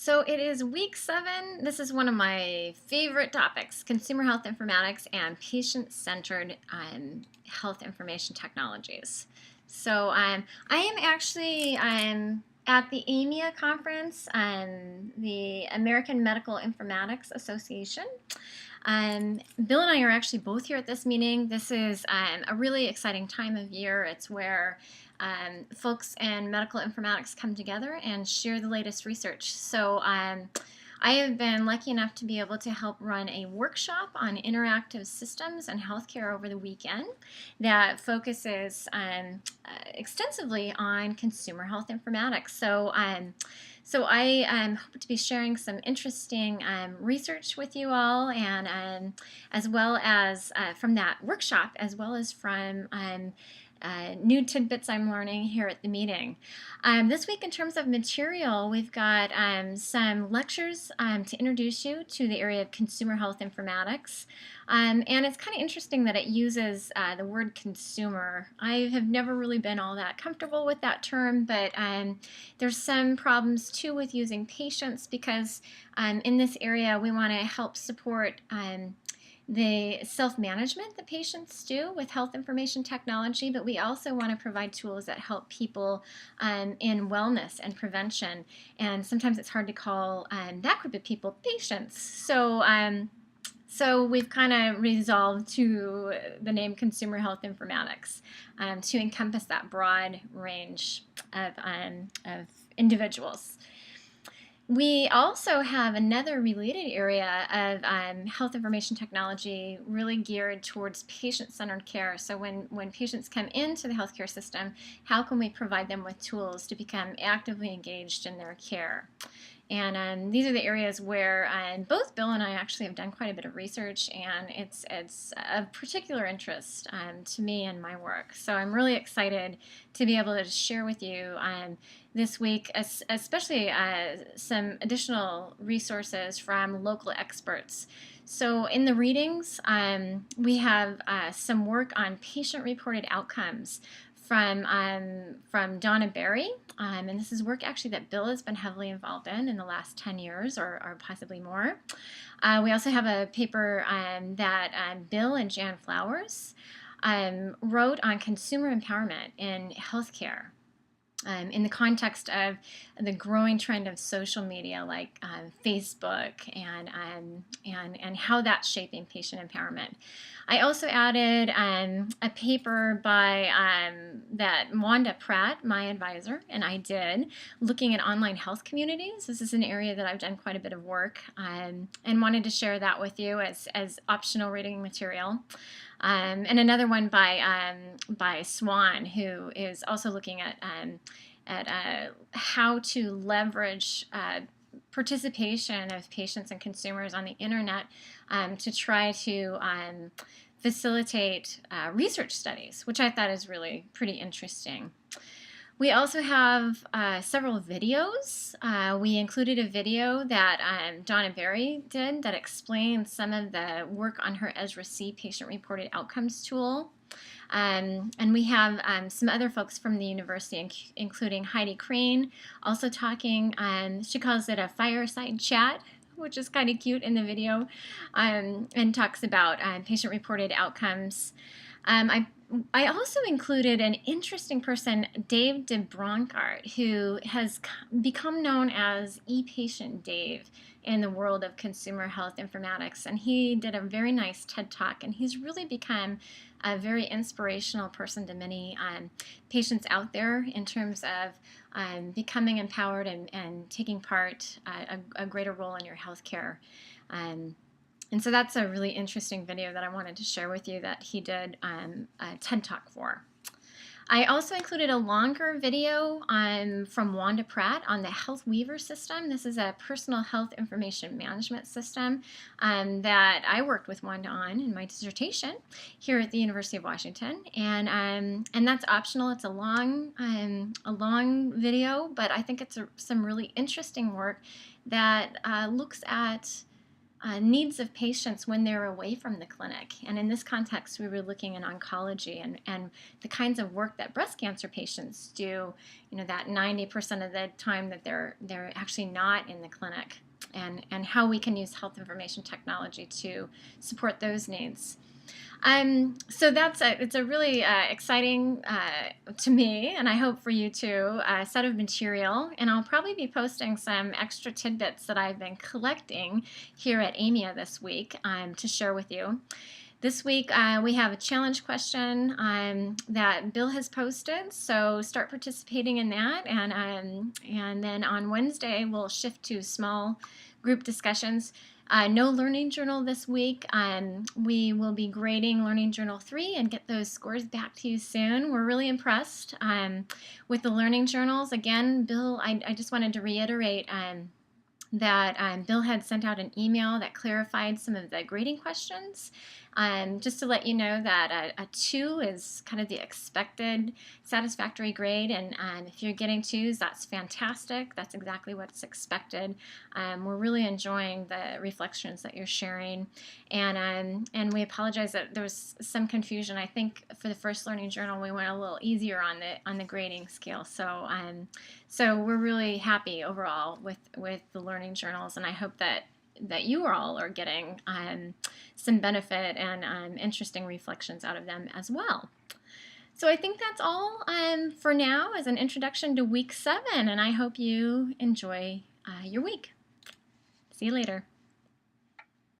So it is week 7. This is one of my favorite topics, consumer health informatics and patient-centered health information technologies. So I am actually at the AMIA conference, the American Medical Informatics Association. Bill and I are actually both here at this meeting. This is a really exciting time of year. It's where folks in medical informatics come together and share the latest research. So I have been lucky enough to be able to help run a workshop on interactive systems and healthcare over the weekend that focuses extensively on consumer health informatics. So I hope to be sharing some interesting research with you all, and as well as from that workshop, as well as from new tidbits I'm learning here at the meeting. This week, in terms of material, we've got some lectures to introduce you to the area of consumer health informatics. And it's kind of interesting that it uses the word consumer. I have never really been all that comfortable with that term, but there's some problems too with using patients because in this area we want to help support the self-management that patients do with health information technology, but we also want to provide tools that help people in wellness and prevention. And sometimes it's hard to call that group of people patients. So we've kind of resolved to the name consumer health informatics to encompass that broad range of individuals. We also have another related area of health information technology really geared towards patient-centered care. So when patients come into the healthcare system, how can we provide them with tools to become actively engaged in their care? And these are the areas where both Bill and I actually have done quite a bit of research, and it's of particular interest to me and my work. So I'm really excited to be able to share with you this week, especially some additional resources from local experts. So in the readings, we have some work on patient-reported outcomes from Donna Berry, and this is work actually that Bill has been heavily involved in the last 10 years or possibly more. We also have a paper that Bill and Jan Flowers wrote on consumer empowerment in healthcare. In the context of the growing trend of social media like Facebook and how that's shaping patient empowerment. I also added a paper by that Wanda Pratt, my advisor, and I did, looking at online health communities. This is an area that I've done quite a bit of work and wanted to share that with you as optional reading material. And another one by Swan, who is also looking at how to leverage participation of patients and consumers on the internet to try to facilitate research studies, which I thought is really pretty interesting. We also have several videos. We included a video that Donna Berry did that explains some of the work on her ESRA-C patient-reported outcomes tool. And we have some other folks from the university, including Heidi Crane, also talking. She calls it a fireside chat, which is kind of cute in the video, and talks about patient-reported outcomes. I also included an interesting person, Dave DeBronkart, who has become known as ePatient Dave in the world of consumer health informatics. And he did a very nice TED Talk, and he's really become a very inspirational person to many patients out there in terms of becoming empowered and taking part, a greater role in your healthcare. And so that's a really interesting video that I wanted to share with you that he did a TED Talk for. I also included a longer video from Wanda Pratt on the HealthWeaver system. This is a personal health information management system that I worked with Wanda on in my dissertation here at the University of Washington. And that's optional. It's a long video, but I think it's some really interesting work that looks at needs of patients when they're away from the clinic. And in this context, we were looking in oncology and the kinds of work that breast cancer patients do, that 90% of the time that they're actually not in the clinic, and how we can use health information technology to support those needs. So it's a really exciting, to me, and I hope for you too, set of material. And I'll probably be posting some extra tidbits that I've been collecting here at AMIA this week to share with you. This week we have a challenge question that Bill has posted, so start participating in that. And then on Wednesday we'll shift to small group discussions. No Learning Journal this week. We will be grading Learning Journal 3 and get those scores back to you soon. We're really impressed with the Learning Journals. Again, Bill, I just wanted to reiterate that Bill had sent out an email that clarified some of the grading questions. Just to let you know that a 2 is kind of the expected satisfactory grade, and if you're getting 2s, that's fantastic. That's exactly what's expected. We're really enjoying the reflections that you're sharing, and we apologize that there was some confusion. I think for the first Learning Journal, we went a little easier on the grading scale. So we're really happy overall with the Learning Journals, and I hope that you all are getting some benefit and interesting reflections out of them as well. So I think that's all for now as an introduction to week 7, and I hope you enjoy your week. See you later.